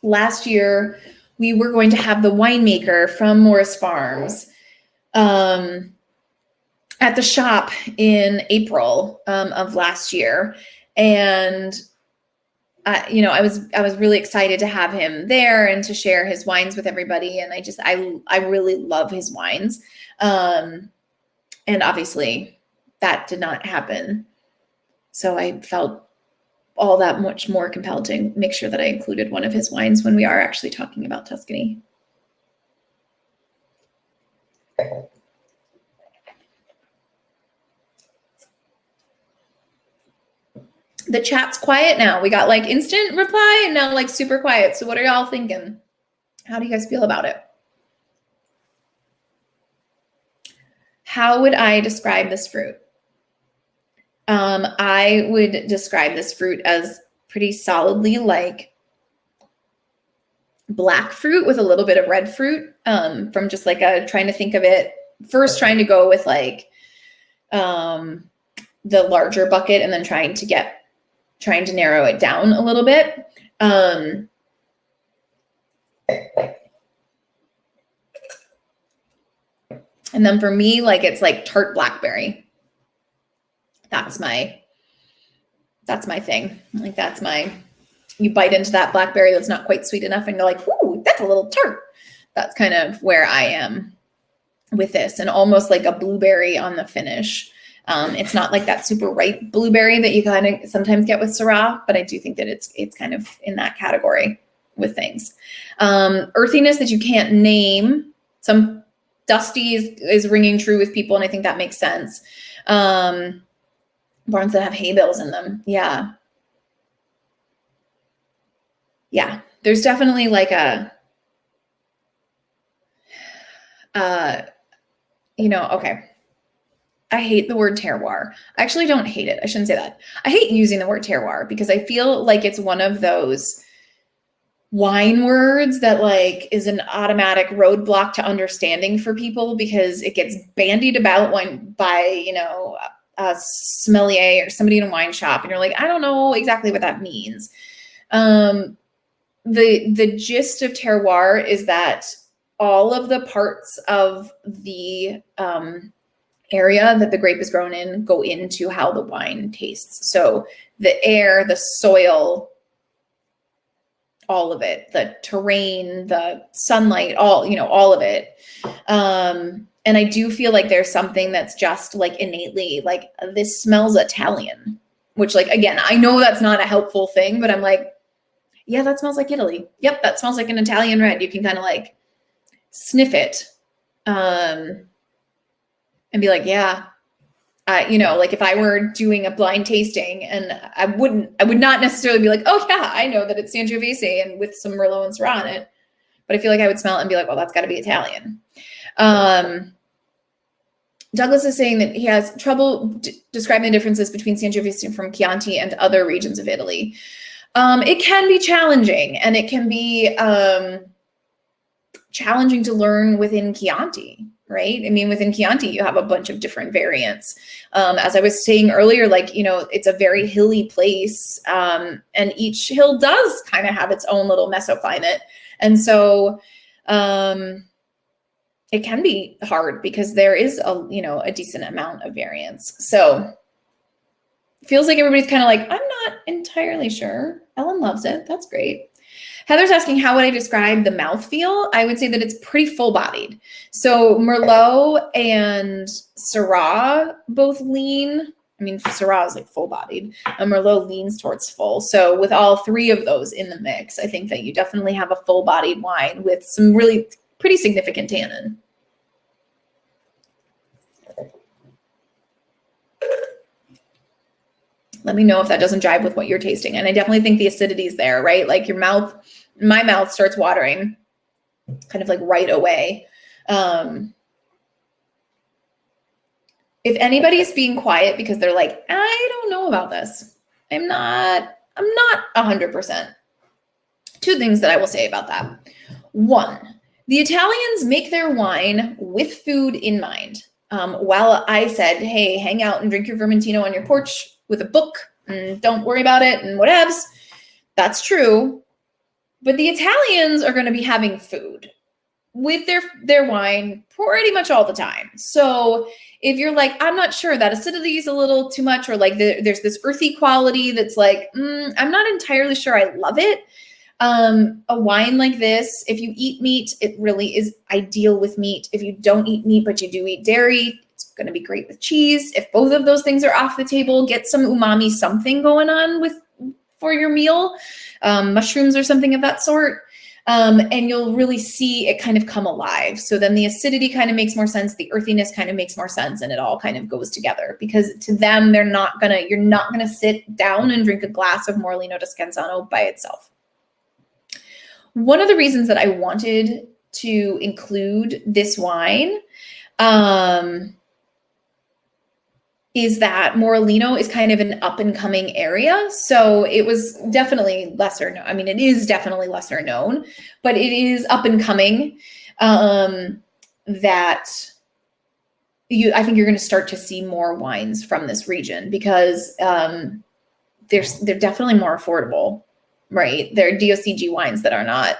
Last year, we were going to have the winemaker from Morris Farms at the shop in April of last year. And I was really excited to have him there and to share his wines with everybody. And I really love his wines. And obviously that did not happen. So I felt all that much more compelled to make sure that I included one of his wines when we are actually talking about Tuscany. The chat's quiet now. We got like instant reply and now like super quiet. So what are y'all thinking? How do you guys feel about it? How would I describe this fruit? I would describe this fruit as pretty solidly like black fruit with a little bit of red fruit, from just like trying to think of it, first trying to go with like the larger bucket and then trying to narrow it down a little bit. And then for me, like it's like tart blackberry. That's my thing. Like you bite into that blackberry that's not quite sweet enough and you're like, ooh, that's a little tart. That's kind of where I am with this, and almost like a blueberry on the finish. It's not like that super ripe blueberry that you kind of sometimes get with Syrah, but I do think that it's kind of in that category with things. Earthiness that you can't name. Some dusty is ringing true with people, and I think that makes sense. Barns that have hay bales in them. Yeah. Yeah. There's definitely like okay. I hate the word terroir. I actually don't hate it. I shouldn't say that. I hate using the word terroir because I feel like it's one of those wine words that like is an automatic roadblock to understanding for people because it gets bandied about by, you know, a sommelier or somebody in a wine shop. And you're like, I don't know exactly what that means. The gist of terroir is that all of the parts of the area that the grape is grown in go into how the wine tastes. So the air, the soil, all of it, the terrain, the sunlight, all of it. And I do feel like there's something that's just like innately like, this smells Italian, which like, again, I know that's not a helpful thing, but I'm like, yeah, that smells like Italy. Yep. That smells like an Italian red. You can kind of like sniff it and be like, yeah, you know, like if I were doing a blind tasting and I would not necessarily be like, oh yeah, I know that it's Sangiovese and with some Merlot and Syrah in it. But I feel like I would smell it and be like, well, that's gotta be Italian. Douglas is saying that he has trouble describing the differences between Sangiovese from Chianti and other regions of Italy. It can be challenging, and it can be challenging to learn within Chianti, right? I mean, within Chianti, you have a bunch of different variants. As I was saying earlier, like, you know, it's a very hilly place, and each hill does kind of have its own little mesoclimate. And so it can be hard because there is a decent amount of variance. So it feels like everybody's kind of like, I'm not entirely sure. Ellen loves it. That's great. Heather's asking, how would I describe the mouthfeel? I would say that it's pretty full-bodied. So Merlot and Syrah both lean. I mean, Syrah is like full-bodied, and Merlot leans towards full. So with all three of those in the mix, I think that you definitely have a full-bodied wine with some really pretty significant tannin. Let me know if that doesn't jive with what you're tasting. And I definitely think the acidity is there, right? Like my mouth starts watering kind of like right away. If anybody's being quiet because they're like, I don't know about this, I'm not 100%. Two things that I will say about that. One, the Italians make their wine with food in mind. While I said, hey, hang out and drink your Vermentino on your porch with a book and don't worry about it and whatevs, that's true. But the Italians are going to be having food with their wine pretty much all the time. So if you're like, I'm not sure, that acidity is a little too much, or like there's this earthy quality that's like, I'm not entirely sure I love it. A wine like this, if you eat meat, it really is ideal with meat. If you don't eat meat, but you do eat dairy, it's going to be great with cheese. If both of those things are off the table, get some umami something going on for your meal, mushrooms or something of that sort. And you'll really see it kind of come alive. So then the acidity kind of makes more sense. The earthiness kind of makes more sense. And it all kind of goes together, because to them, you're not going to sit down and drink a glass of Morellino Descansano by itself. One of the reasons that I wanted to include this wine is that Morellino is kind of an up and coming area. So it was definitely lesser known. I mean, it is definitely lesser known, but it is up and coming, that I think you're going to start to see more wines from this region, because they're definitely more affordable, right? They're DOCG wines that are not,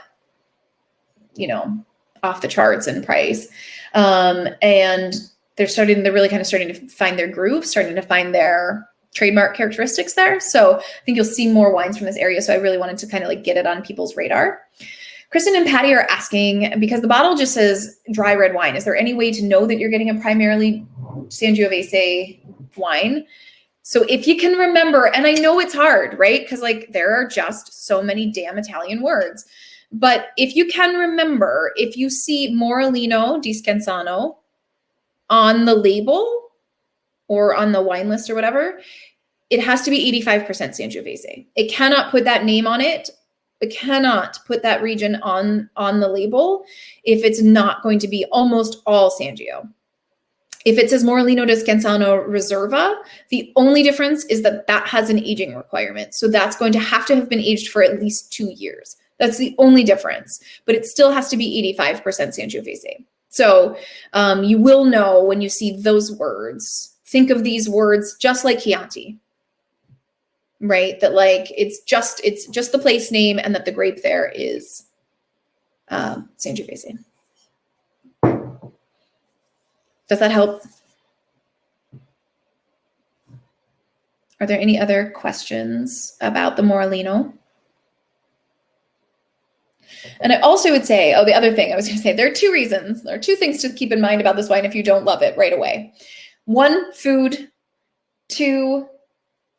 off the charts in price. And they're really kind of starting to find their groove, starting to find their trademark characteristics there. So I think you'll see more wines from this area. So I really wanted to kind of like get it on people's radar. Kristen and Patty are asking, because the bottle just says dry red wine, is there any way to know that you're getting a primarily Sangiovese wine? So if you can remember, and I know it's hard, right? Because like there are just so many damn Italian words. But if you can remember, if you see Morellino Descansano on the label or on the wine list or whatever, it has to be 85% Sangiovese. It cannot put that name on it. It cannot put that region on the label if it's not going to be almost all Sangio. If it says Morellino Descansano Reserva, the only difference is that has an aging requirement. So that's going to have been aged for at least 2 years. That's the only difference, but it still has to be 85% Sangiovese. So you will know when you see those words, think of these words just like Chianti, right? That like, it's just the place name and that the grape there is Sangiovese. Does that help? Are there any other questions about the Morellino? And I also would say, the other thing I was going to say, there are two reasons. There are two things to keep in mind about this wine if you don't love it right away. One, food. Two,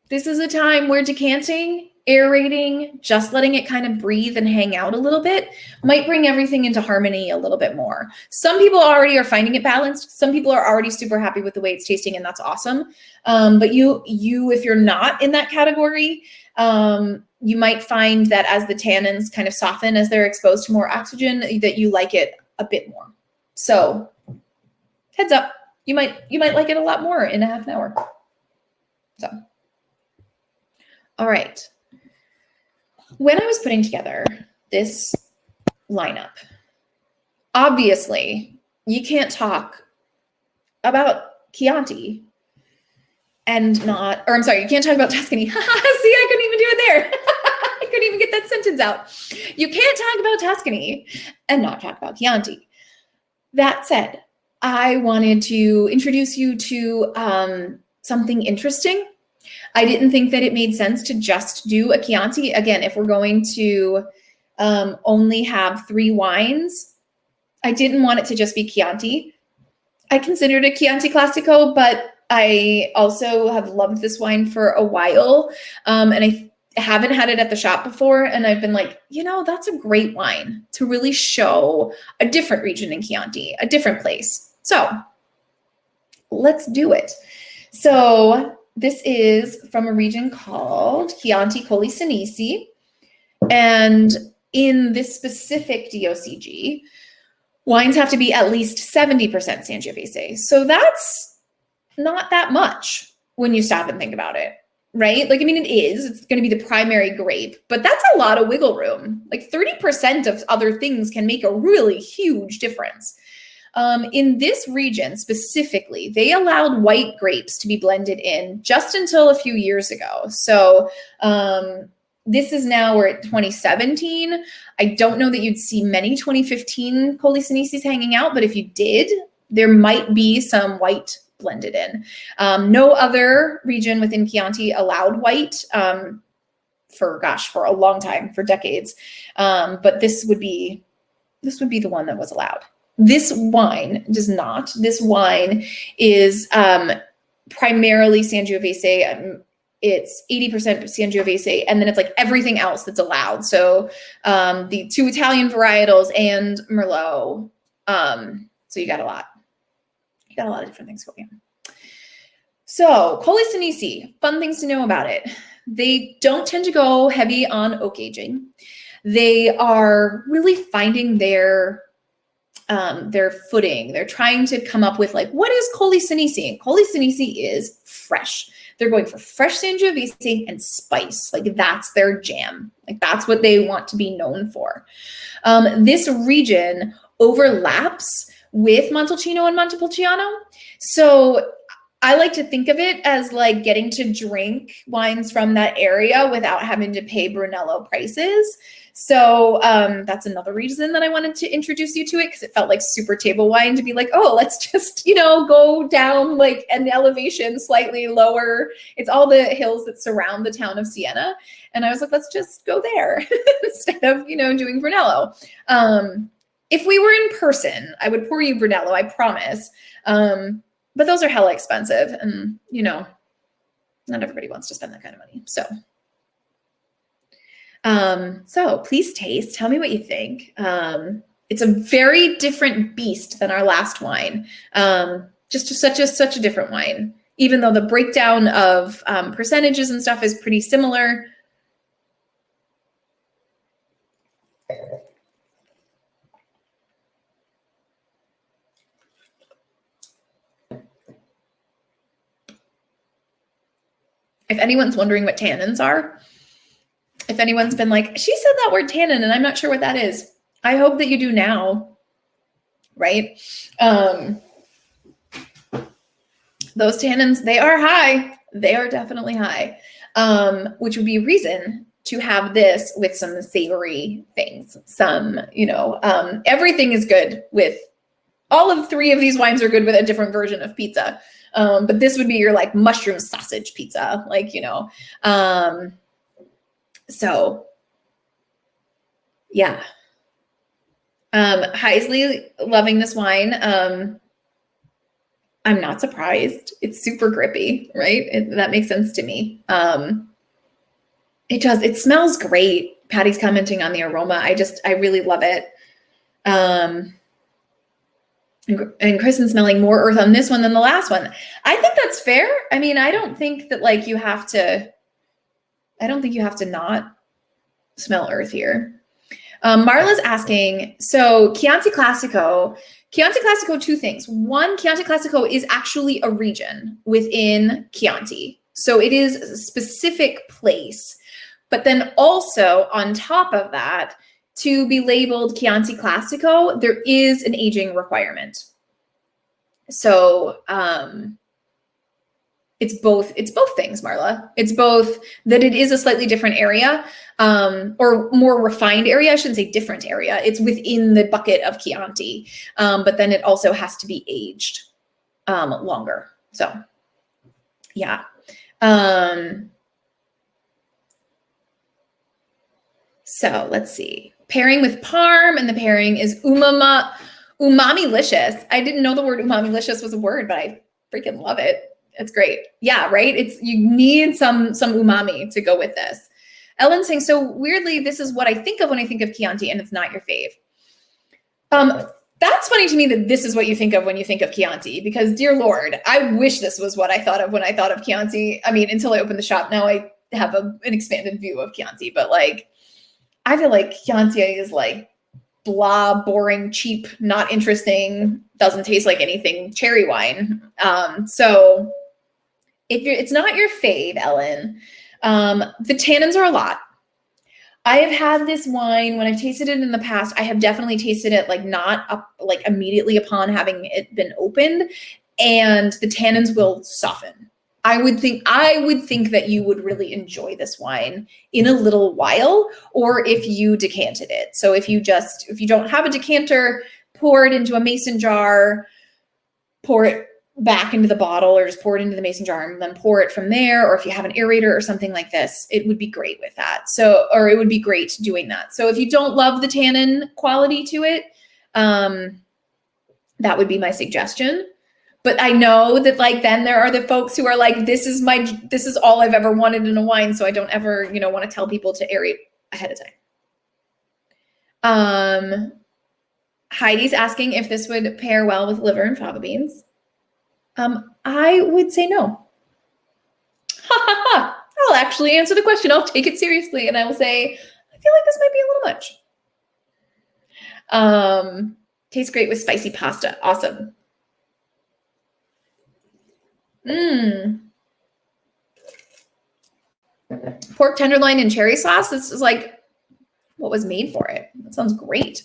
this is a time where decanting, aerating, just letting it kind of breathe and hang out a little bit might bring everything into harmony a little bit more. Some people already are finding it balanced. Some people are already super happy with the way it's tasting, and that's awesome. But you, if you're not in that category, you might find that as the tannins kind of soften as they're exposed to more oxygen, that you like it a bit more. So heads up, you might like it a lot more in a half an hour. So, all right. When I was putting together this lineup, obviously you can't talk about Chianti and not, or I'm sorry, you can't talk about Tuscany. See, I couldn't even do it there. I couldn't even get that sentence out. You can't talk about Tuscany and not talk about Chianti. That said, I wanted to introduce you to something interesting. I didn't think that it made sense to just do a Chianti. Again, if we're going to only have 3 wines, I didn't want it to just be Chianti. I considered it Chianti Classico, but I also have loved this wine for a while. And I haven't had it at the shop before. And I've been like, that's a great wine to really show a different region in Chianti, a different place. So let's do it. So this is from a region called Chianti Colli Senesi. And in this specific DOCG, wines have to be at least 70% Sangiovese. So that's not that much when you stop and think about it, right? Like, I mean, it's going to be the primary grape, but that's a lot of wiggle room. Like 30% of other things can make a really huge difference. In this region specifically, they allowed white grapes to be blended in just until a few years ago. So this is now, we're at 2017. I don't know that you'd see many 2015 Colli Senesis hanging out, but if you did, there might be some white blended in. No other region within Chianti allowed white for a long time, for decades. But this would be the one that was allowed. This wine does not. This wine is primarily Sangiovese. It's 80% Sangiovese, and then it's like everything else that's allowed. So the 2 Italian varietals and Merlot. So you got a lot. You got a lot of different things going on. So Colli Senesi, fun things to know about it. They don't tend to go heavy on oak aging. They are really finding their footing. They're trying to come up with like, what is Colli Senesi? And Colli Senesi is fresh. They're going for fresh Sangiovese and spice. Like that's their jam. Like that's what they want to be known for. This region overlaps with Montalcino and Montepulciano. So I like to think of it as like getting to drink wines from that area without having to pay Brunello prices. So that's another reason that I wanted to introduce you to it, because it felt like super table wine to be like, oh, let's just, go down like an elevation slightly lower. It's all the hills that surround the town of Siena. And I was like, let's just go there instead of, doing Brunello. If we were in person, I would pour you Brunello, I promise. But those are hella expensive and, not everybody wants to spend that kind of money. So please taste, tell me what you think. It's a very different beast than our last wine. Just such a different wine, even though the breakdown of percentages and stuff is pretty similar. If anyone's wondering what tannins are, If anyone's been like, she said that word tannin and I'm not sure what that is, I hope that you do now, right? Those tannins, they are high. They are definitely high, which would be a reason to have this with some savory things. Some, everything is good with, all of three of these wines are good with a different version of pizza. But this would be your like mushroom sausage pizza, so yeah. Heisley loving this wine. I'm not surprised. It's super grippy, right? That makes sense to me. It does. It smells great. Patty's commenting on the aroma. I really love it. And Kristen's smelling more earth on this one than the last one. I think that's fair. I mean, I don't think that like you have to not smell earth here. Marla's asking, so Chianti Classico, two things. One, Chianti Classico is actually a region within Chianti. So it is a specific place. But then also on top of that, to be labeled Chianti Classico, there is an aging requirement. So it's both things, Marla. It's both that it is a slightly different area, or more refined area. I shouldn't say different area. It's within the bucket of Chianti, but then it also has to be aged longer. So yeah. So let's see. Pairing with parm, and the pairing is umami-licious. I didn't know the word umami-licious was a word, but I freaking love it. It's great. Yeah, right? You need some umami to go with this. Ellen's saying, so weirdly, this is what I think of when I think of Chianti, and it's not your fave. That's funny to me that this is what you think of when you think of Chianti, because dear Lord, I wish this was what I thought of when I thought of Chianti. I mean, until I opened the shop, now I have an expanded view of Chianti, but like, I feel like Chianti is like blah, boring, cheap, not interesting, doesn't taste like anything cherry wine. So if it's not your fave, Ellen, the tannins are a lot. I have had this wine when I've tasted it in the past. I have definitely tasted it like not up, like immediately upon having it been opened, and the tannins will soften. I would think that you would really enjoy this wine in a little while, or if you decanted it. So if you don't have a decanter, pour it into a mason jar, pour it back into the bottle, or just pour it into the mason jar and then pour it from there. Or if you have an aerator or something like this, it would be great with that. So, or it would be great doing that. So if you don't love the tannin quality to it, that would be my suggestion. But I know that like then there are the folks who are like, this is all I've ever wanted in a wine, so I don't ever, want to tell people to aerate ahead of time. Heidi's asking if this would pair well with liver and fava beans. I would say no. Ha ha ha. I'll actually answer the question. I'll take it seriously, and I will say, I feel like this might be a little much. Tastes great with spicy pasta. Awesome. Pork tenderloin and cherry sauce. This is like what was made for it. That sounds great.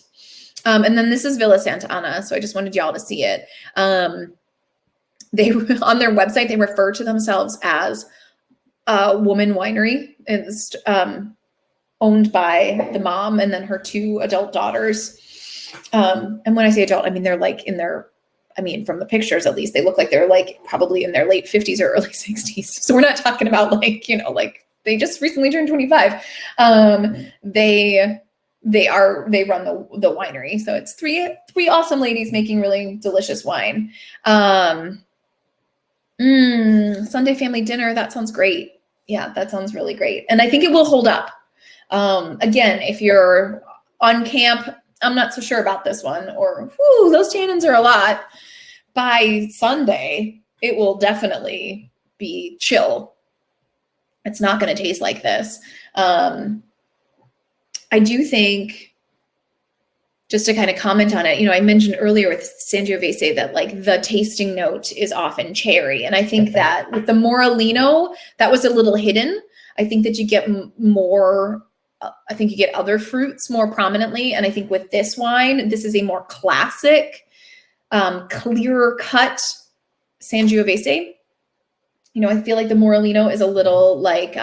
And then this is Villa Santa Ana. So I just wanted y'all to see it. They on their website, they refer to themselves as a woman winery. It's owned by the mom and then her two adult daughters. And when I say adult, I mean, they're like from the pictures, at least they look like they're like probably in their late 50s or early 60s. So we're not talking about like, like they just recently turned 25. They run the winery. So it's three awesome ladies making really delicious wine. Sunday family dinner. That sounds great. Yeah, that sounds really great. And I think it will hold up. Again, if you're on camp, I'm not so sure about this one, or those tannins are a lot. By Sunday, it will definitely be chill. It's not going to taste like this. I do think, just to kind of comment on it, I mentioned earlier with Sangiovese that like the tasting note is often cherry. And I think that with the Morellino, that was a little hidden. I think that you get more I think you get other fruits more prominently. And I think with this wine, this is a more classic, clearer cut Sangiovese. You know, I feel like the Morellino is a little like,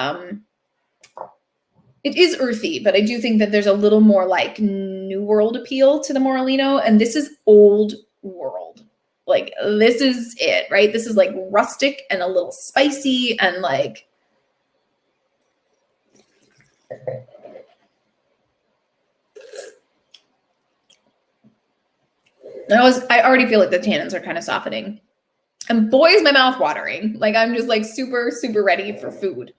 it is earthy, but I do think that there's a little more like New World appeal to the Morellino. And this is old world. Like, this is it, right? This is like rustic and a little spicy and like, I already feel like the tannins are kind of softening. And boy, is my mouth watering. Like, I'm just like super, super ready for food.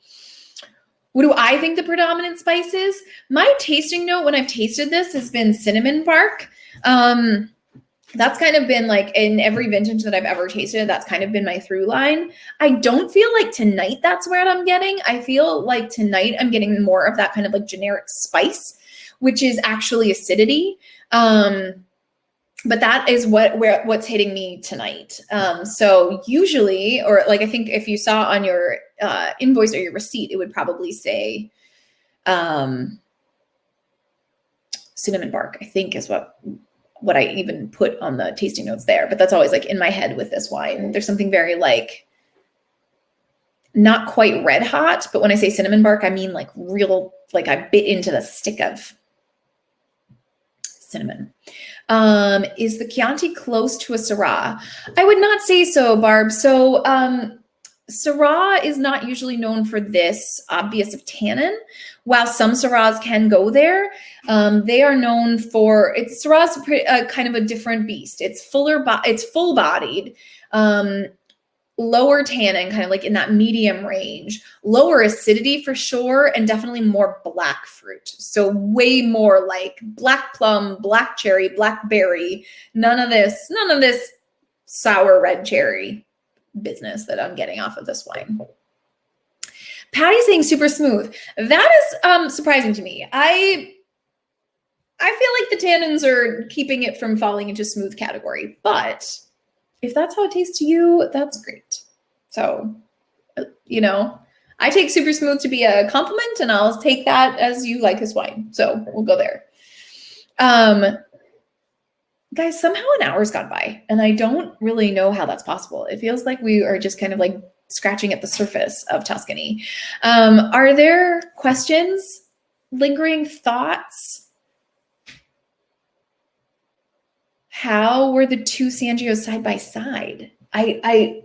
What do I think the predominant spice is? My tasting note when I've tasted this has been cinnamon bark. That's kind of been like in every vintage that I've ever tasted, that's kind of been my through line. I don't feel like tonight that's where I'm getting. I feel like tonight I'm getting more of that kind of like generic spice, which is actually acidity. But that is what's hitting me tonight. So usually, or like I think if you saw on your invoice or your receipt, it would probably say cinnamon bark, I think is what I even put on the tasting notes there. But that's always like in my head with this wine. There's something very like, not quite red hot, but when I say cinnamon bark, I mean like real, like I bit into the stick of cinnamon. Is the Chianti close to a Syrah? I would not say so, Barb. So Syrah is not usually known for this obvious of tannin. While some Syrahs can go there, they are known for, Syrah's kind of a different beast. It's it's full-bodied, lower tannin, kind of like in that medium range, lower acidity for sure, and definitely more black fruit. So way more like black plum, black cherry, blackberry, none of this sour red cherry business that I'm getting off of this wine. Patty's saying super smooth. That is surprising to me. I feel like the tannins are keeping it from falling into smooth category, but if that's how it tastes to you, that's great. So, you know, I take super smooth to be a compliment, and I'll take that as you like this wine. So we'll go there. Guys, somehow an hour's gone by, and I don't really know how that's possible. It feels like we are just kind of like scratching at the surface of Tuscany. Are there questions, lingering thoughts? How were the two Sangios side by side? I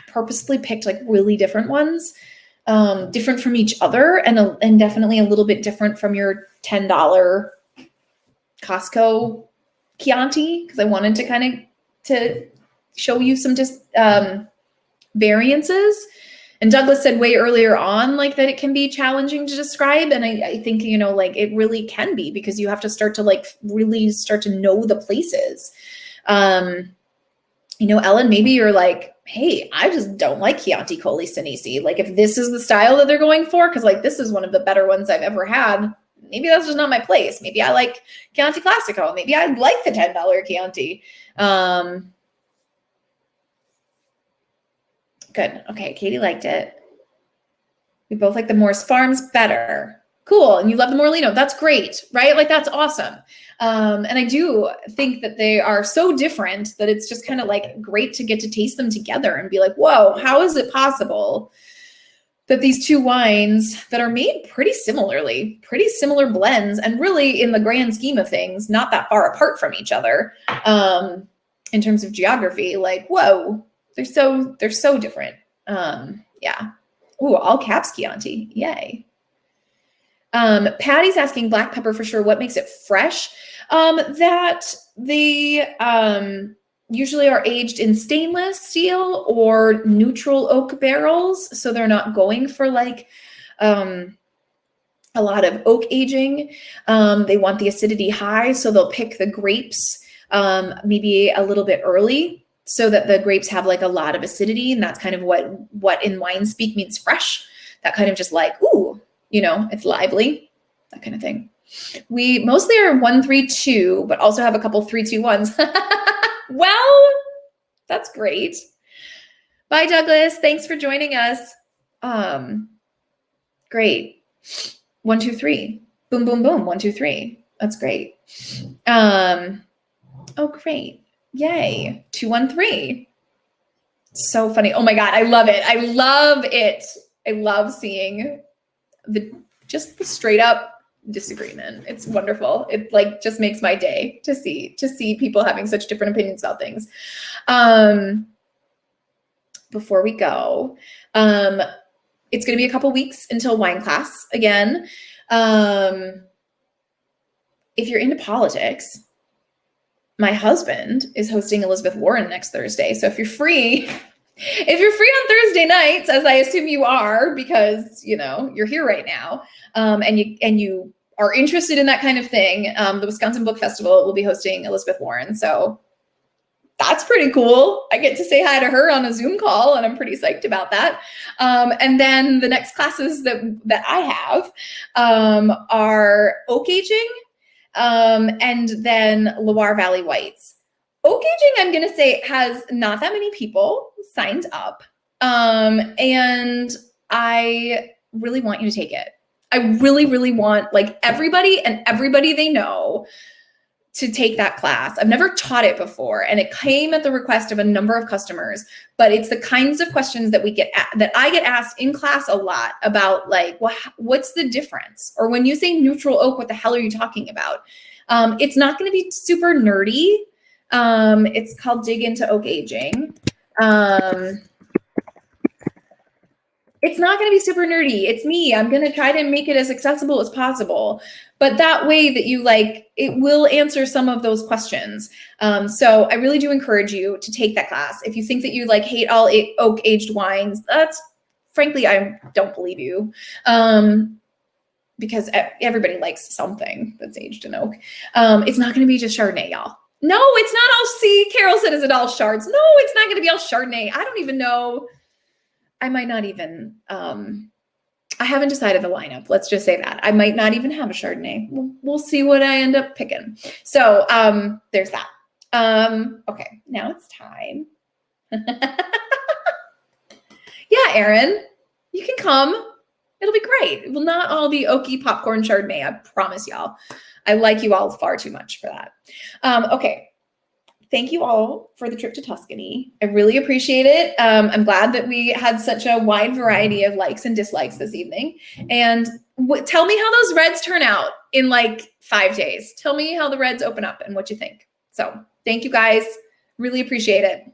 purposely picked like really different ones, different from each other, and definitely a little bit different from your $10 Costco Chianti, because I wanted to kind of to show you some just variances. And Douglas said way earlier on, like, that it can be challenging to describe. And I think, you know, like it really can be, because you have to start to like really start to know the places. You know, Ellen, maybe you're like, hey, I just don't like Chianti Colli Sinisi. Like, if this is the style that they're going for, because like this is one of the better ones I've ever had, maybe that's just not my place. Maybe I like Chianti Classico. Maybe I like the $10 Chianti. Good. Okay. Katie liked it. We both like the Morris Farms better. Cool. And you love the Morellino. That's great, right? Like, that's awesome. And I do think that they are so different that it's just kind of like great to get to taste them together and be like, whoa, how is it possible that these two wines that are made pretty similarly, pretty similar blends, and really in the grand scheme of things, not that far apart from each other, in terms of geography, like, whoa, they're so different. Yeah. Ooh, all caps Chianti. Yay. Patty's asking black pepper for sure. What makes it fresh? That they usually are aged in stainless steel or neutral oak barrels. So they're not going for like a lot of oak aging. They want the acidity high. So they'll pick the grapes maybe a little bit early, so that the grapes have like a lot of acidity. And that's kind of what in wine speak means fresh. That kind of just like, ooh, you know, it's lively, that kind of thing. We mostly are 1-3-2, but also have a couple 3-2-1s. Well, that's great. Bye, Douglas. Thanks for joining us. Great. 1-2-3. Boom, boom, boom. 1, 2, 3. That's great. Oh, great. Yay. 2, 1, 3. So funny. Oh my God. I love it. I love it. I love seeing the straight up disagreement. It's wonderful. It like just makes my day to see people having such different opinions about things. Before we go, it's going to be a couple weeks until wine class again. If you're into politics, my husband is hosting Elizabeth Warren next Thursday. So if you're free on Thursday nights, as I assume you are, because you're here right now, and you are interested in that kind of thing, the Wisconsin Book Festival will be hosting Elizabeth Warren. So that's pretty cool. I get to say hi to her on a Zoom call, and I'm pretty psyched about that. And then the next classes that I have are oak aging, and then Loire Valley whites. Oak aging, I'm going to say, has not that many people signed up. And I really want you to take it. I really, really want like everybody they know to take that class. I've never taught it before, and it came at the request of a number of customers, but it's the kinds of questions that I get asked in class a lot about, like, well, what's the difference? Or when you say neutral oak, what the hell are you talking about? It's not going to be super nerdy. It's called Dig into Oak Aging. It's not going to be super nerdy. It's me. I'm going to try to make it as accessible as possible, but that way that it will answer some of those questions. So I really do encourage you to take that class. If you think that you hate all oak aged wines, frankly, I don't believe you. Because everybody likes something that's aged in oak. It's not going to be just Chardonnay, y'all. No, it's not all. See, Carol said, is it all Chards? No, it's not going to be all Chardonnay. I don't even know. I might not even, I haven't decided the lineup. Let's just say that. I might not even have a Chardonnay. We'll see what I end up picking. So there's that. Okay, now it's time. Yeah, Erin, you can come. It'll be great. It will not all be oaky popcorn Chardonnay. I promise y'all. I like you all far too much for that. Okay. Thank you all for the trip to Tuscany. I really appreciate it. I'm glad that we had such a wide variety of likes and dislikes this evening. And tell me how those reds turn out in 5 days. Tell me how the reds open up and what you think. So thank you guys. Really appreciate it.